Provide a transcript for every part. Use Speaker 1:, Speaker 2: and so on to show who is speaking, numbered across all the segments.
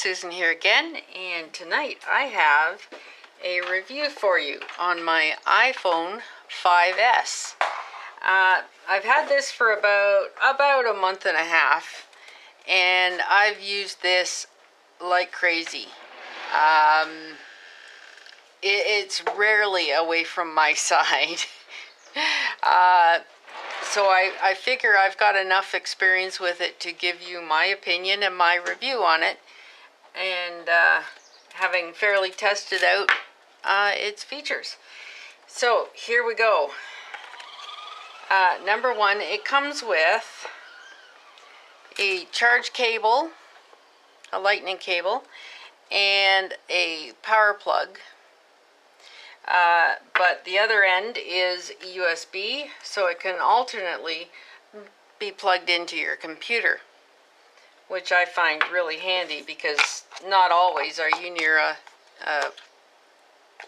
Speaker 1: Susan here again, and tonight I have a review for you on my iPhone 5S. I've had this for about a month and a half, and I've used this like crazy. It's rarely away from my side. So I figure I've got enough experience with it to give you my opinion and my review on it, and having fairly tested out its features. So here we go. Number one, it comes with a charge cable, a lightning cable, and a power plug. But the other end is USB, so it can alternately be plugged into your computer, which I find really handy because not always are you near a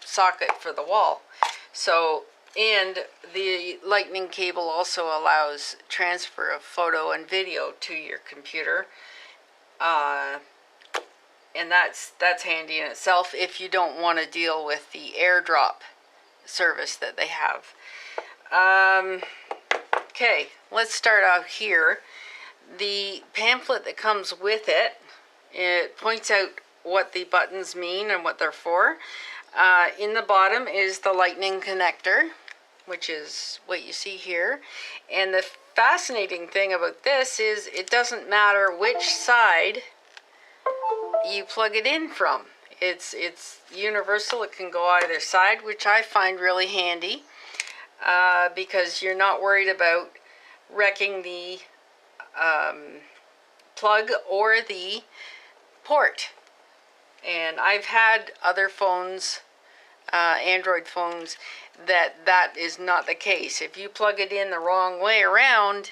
Speaker 1: socket for the wall. So, and the lightning cable also allows transfer of photo and video to your computer. And that's handy in itself if you don't want to deal with the AirDrop service that they have. Okay, let's start out here. The pamphlet that comes with it, it points out what the buttons mean and what they're for. In the bottom is the lightning connector, which is what you see here. And the fascinating thing about this is it doesn't matter which side you plug it in from. It's universal. It can go either side, which I find really handy because you're not worried about wrecking the plug or the port. And I've had other phones, Android phones, that is not the case. If you plug it in the wrong way around,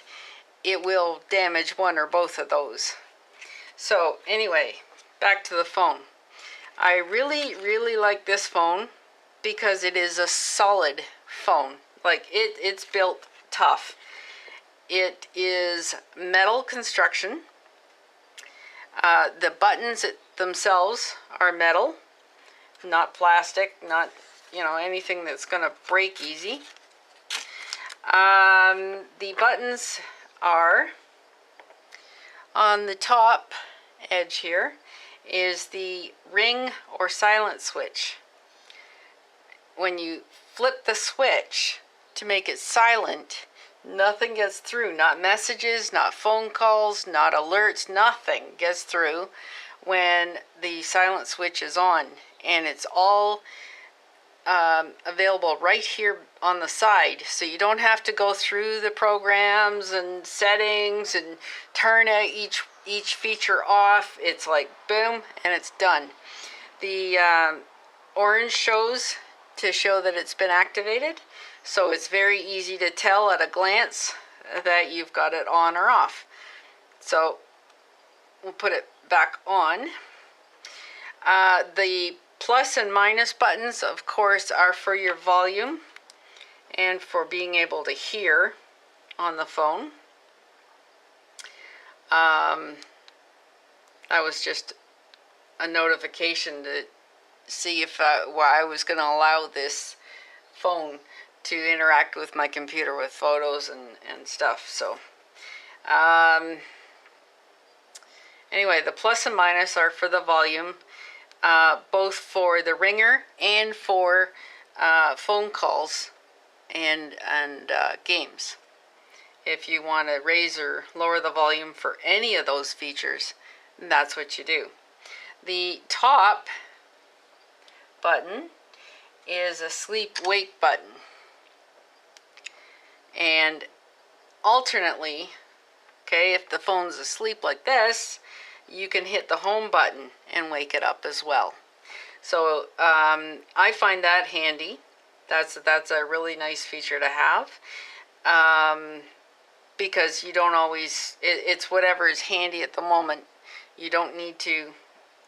Speaker 1: it will damage one or both of those. So anyway, back to the phone. I really like this phone because it is a solid phone. Like it's built tough. It is metal construction. The buttons themselves are metal, not plastic, not anything that's gonna break easy. The buttons are on the top edge here is the ring or silent switch. When you flip the switch to make it silent, nothing gets through. Not messages, not phone calls, not alerts, nothing gets through when the silent switch is on. And it's all available right here on the side, so you don't have to go through the programs and settings and turn each feature off. It's like boom, and it's done. The orange shows to show that it's been activated, so it's very easy to tell at a glance that you've got it on or off. So we'll put it back on. The plus and minus buttons, of course, are for your volume and for being able to hear on the phone. That was just a notification to see if I was going to allow this phone to interact with my computer with photos and stuff. So anyway, the plus and minus are for the volume, both for the ringer and for phone calls and games. If you want to raise or lower the volume for any of those features, that's what you do. The top button is a sleep-wake button. And alternately, okay, if the phone's asleep like this, you can hit the home button and wake it up as well. So I find that handy. That's a really nice feature to have. Because you don't always, it's whatever is handy at the moment. You don't need to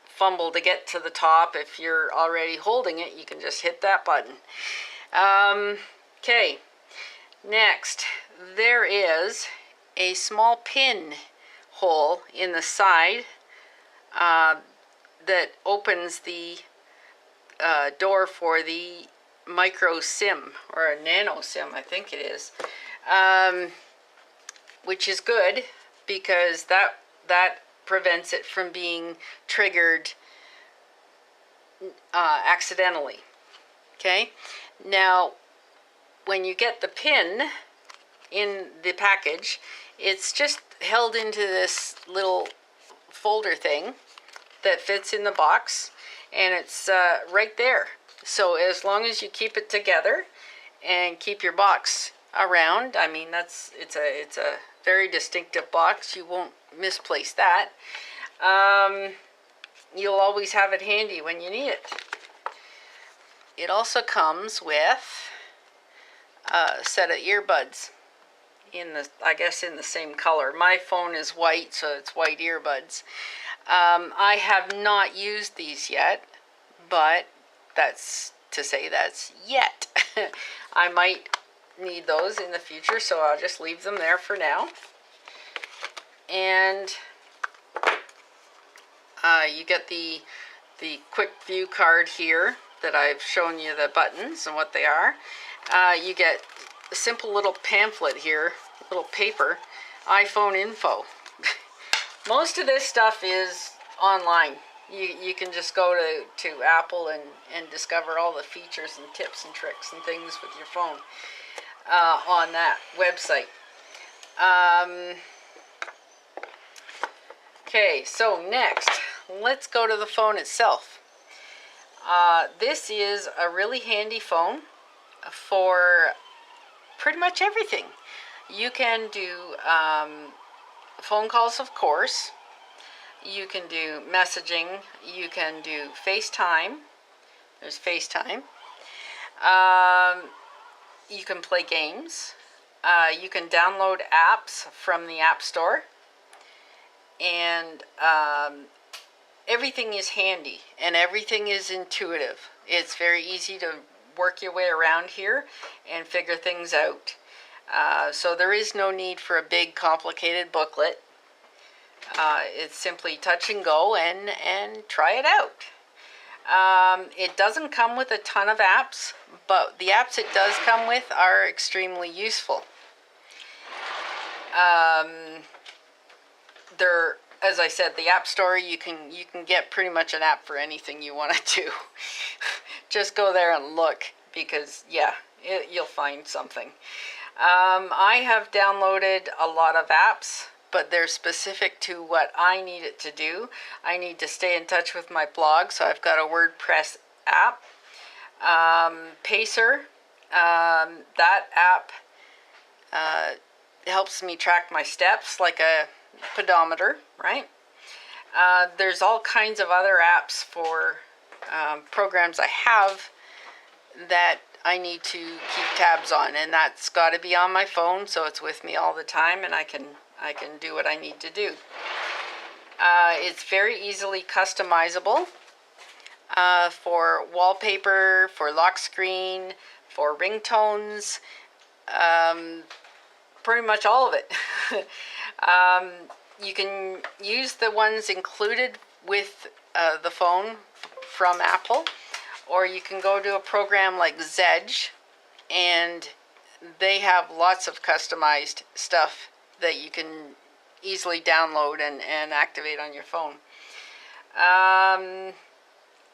Speaker 1: fumble to get to the top. If you're already holding it, you can just hit that button. Okay, next, there is a small pin hole in the side that opens the door for the micro SIM, or a nano SIM, I think it is, which is good because that prevents it from being triggered accidentally. Okay, now when you get the pin in the package, it's just held into this little folder thing that fits in the box, and it's right there. So as long as you keep it together and keep your box around, I mean, it's a very distinctive box. You won't misplace that. You'll always have it handy when you need it. It also comes with a set of earbuds in the, I guess, in the same color. My phone is white, so it's white earbuds. I have not used these yet, but that's to say that's yet. I might need those in the future, so I'll just leave them there for now. And you get the quick view card here that I've shown you the buttons and what they are. You get a simple little pamphlet here, little paper, iPhone info. Most of this stuff is online. You can just go to Apple and discover all the features and tips and tricks and things with your phone on that website. Okay, so next, let's go to the phone itself. This is a really handy phone for pretty much everything. You can do phone calls, of course. You can do messaging. You can do FaceTime. There's FaceTime. You can play games. You can download apps from the App Store. And everything is handy and everything is intuitive. It's very easy to work your way around here and figure things out. So there is no need for a big complicated booklet. It's simply touch and go and try it out. It doesn't come with a ton of apps, but the apps it does come with are extremely useful. As I said, the App Store, you can get pretty much an app for anything you want to do. Just go there and look, because yeah, you'll find something. I have downloaded a lot of apps, but they're specific to what I need it to do. I need to stay in touch with my blog, so I've got a WordPress app. Pacer, that app helps me track my steps like a pedometer, right? There's all kinds of other apps for programs I have that I need to keep tabs on, and that's got to be on my phone, so it's with me all the time, and I can do what I need to do. It's very easily customizable for wallpaper, for lock screen, for ringtones, pretty much all of it. You can use the ones included with the phone from Apple, or you can go to a program like ICZI, and they have lots of customized stuff that you can easily download and activate on your phone.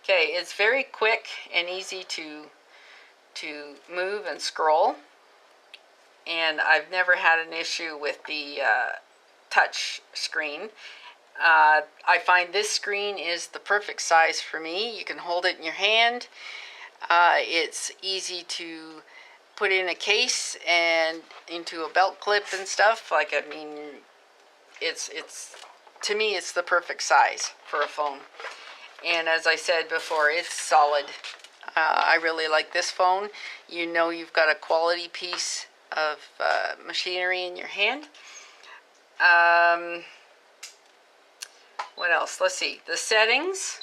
Speaker 1: Okay, it's very quick and easy to move and scroll, and I've never had an issue with the touch screen. I find this screen is the perfect size for me. You can hold it in your hand. It's easy to put in a case and into a belt clip and stuff. Like, I mean, it's to me, it's the perfect size for a phone. And as I said before, it's solid. I really like this phone. You know you've got a quality piece of machinery in your hand. What else? Let's see. The settings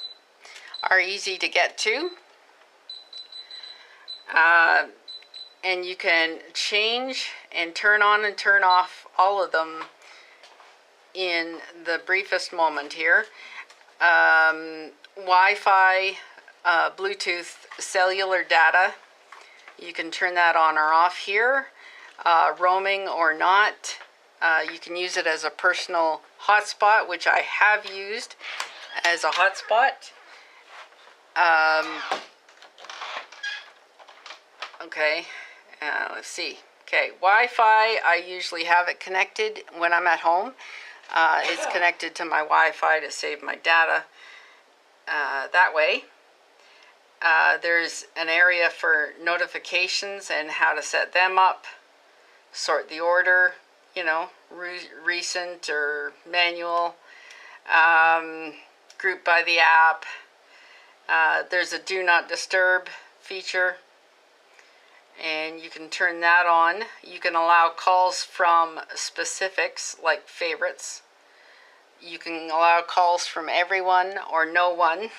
Speaker 1: are easy to get to. And you can change and turn on and turn off all of them in the briefest moment here. Wi-Fi, Bluetooth, cellular data. You can turn that on or off here, roaming or not. You can use it as a personal hotspot, which I have used as a hotspot. Okay, let's see. Okay, Wi-Fi, I usually have it connected when I'm at home. It's connected to my Wi-Fi to save my data that way. There's an area for notifications and how to set them up, sort the order, you know, recent or manual, group by the app. There's a do not disturb feature, and you can turn that on. You can allow calls from specifics like favorites. You can allow calls from everyone or no one.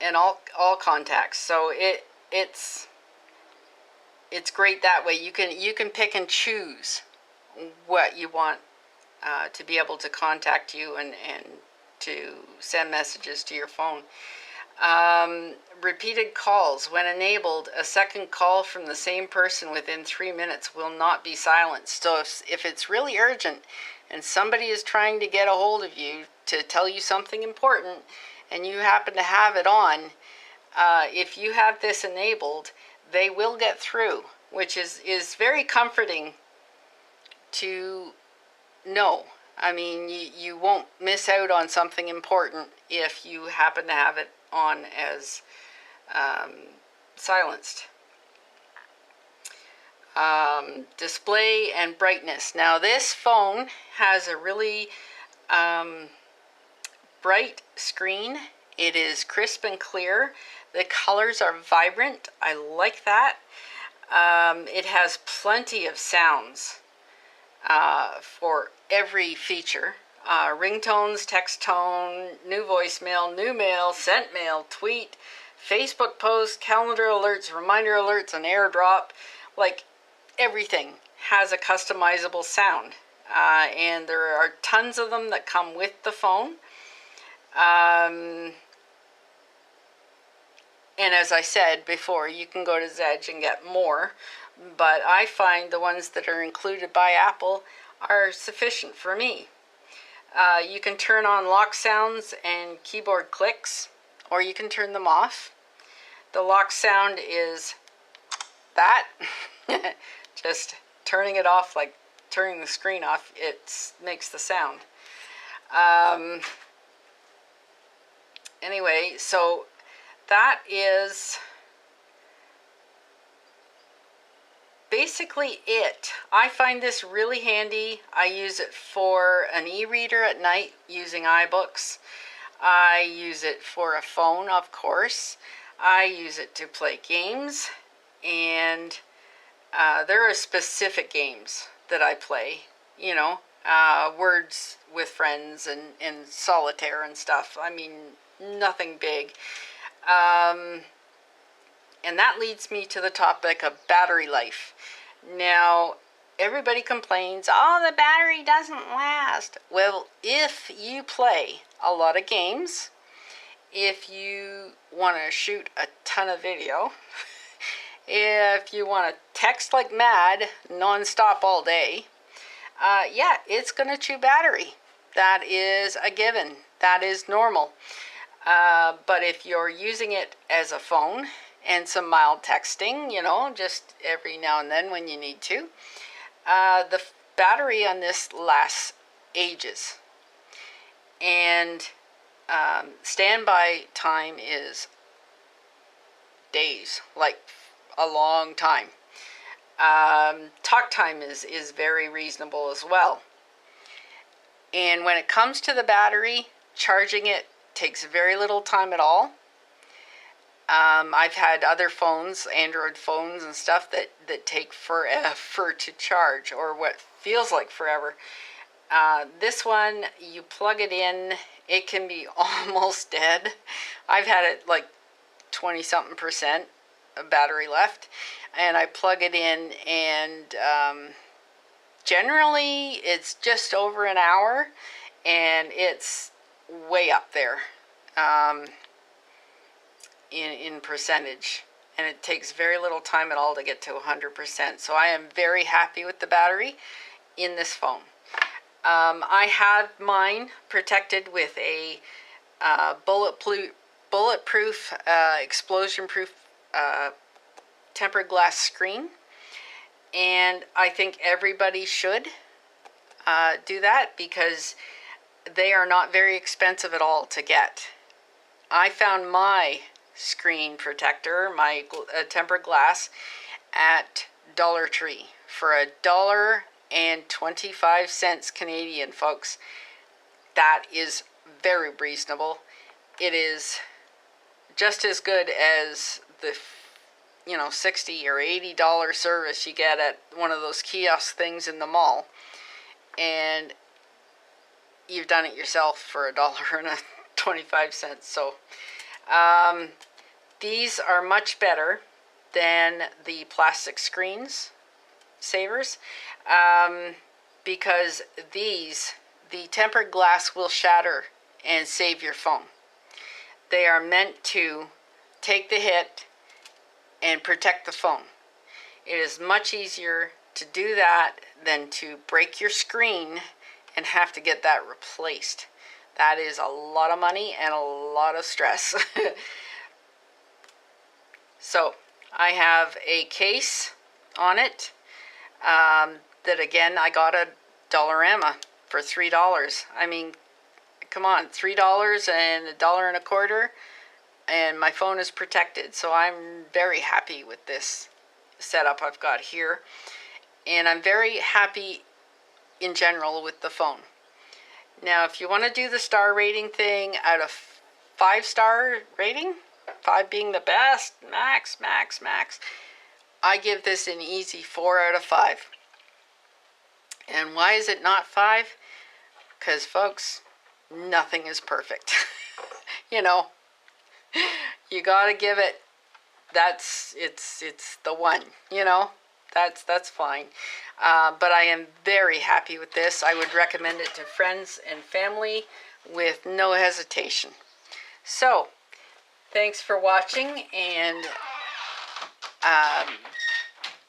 Speaker 1: And all contacts. So it's great that way. You can pick and choose what you want to be able to contact you and to send messages to your phone. Repeated calls. When enabled, a second call from the same person within 3 minutes will not be silenced. So if it's really urgent and somebody is trying to get a hold of you to tell you something important and you happen to have it on, if you have this enabled, they will get through, which is very comforting to know. I mean, you won't miss out on something important if you happen to have it on as silenced. Display and brightness. Now this phone has a really bright screen. It is crisp and clear. The colors are vibrant. I like that. It has plenty of sounds for every feature. Ringtones, text tone, new voicemail, new mail, sent mail, tweet, Facebook post, calendar alerts, reminder alerts, and AirDrop. Like, everything has a customizable sound. And there are tons of them that come with the phone. And as I said before, you can go to ICZI and get more. But I find the ones that are included by Apple are sufficient for me. You can turn on lock sounds and keyboard clicks, or you can turn them off. The lock sound is that. Just turning it off, like turning the screen off, it makes the sound. Anyway, so that is basically it. I find this really handy. I use it for an e-reader at night using iBooks. I use it for a phone, of course. I use it to play games, and there are specific games that I play, you know, Words with Friends and Solitaire and stuff. I mean, nothing big. And that leads me to the topic of battery life. Now, everybody complains, oh, the battery doesn't last. Well, if you play a lot of games, if you want to shoot a ton of video, if you want to text like mad, non-stop all day, yeah, it's going to chew battery. That is a given. That is normal. But if you're using it as a phone and some mild texting, you know, just every now and then when you need to, the battery on this lasts ages. And standby time is days, like a long time. Talk time is very reasonable as well. And when it comes to the battery, charging it takes very little time at all. I've had other phones, Android phones and stuff, that take forever to charge, or what feels like forever. This one, you plug it in, it can be almost dead. I've had it like 20-something% of battery left, and I plug it in, and generally it's just over an hour, and it's way up there um, in percentage, and it takes very little time at all to get to 100%. So I am very happy with the battery in this phone. I have mine protected with a bulletproof, explosion-proof tempered glass screen, and I think everybody should do that because they are not very expensive at all to get. I found my screen protector, my tempered glass, at Dollar Tree for $1.25 Canadian, folks. That is very reasonable. It is just as good as the $60 or $80 service you get at one of those kiosk things in the mall, and you've done it yourself for $1.25. So these are much better than the plastic screens savers, because the tempered glass will shatter and save your phone. They are meant to take the hit and protect the phone. It is much easier to do that than to break your screen and have to get that replaced. That is a lot of money and a lot of stress. So I have a case on it that, again, I got at Dollarama for $3. I mean, come on, $3 and $1.25, and my phone is protected. So I'm very happy with this setup I've got here, and I'm very happy in general with the phone. Now, if you want to do the star rating thing, out of 5-star rating, 5 being the best, max, I give this an easy 4 out of 5. And why is it not 5? Because, folks, nothing is perfect. You gotta give it, it's the one, that's fine. But I am very happy with this. I would recommend it to friends and family with no hesitation. So, thanks for watching, and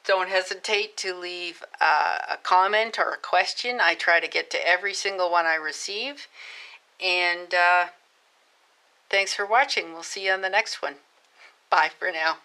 Speaker 1: don't hesitate to leave a comment or a question. I try to get to every single one I receive. And thanks for watching. We'll see you on the next one. Bye for now.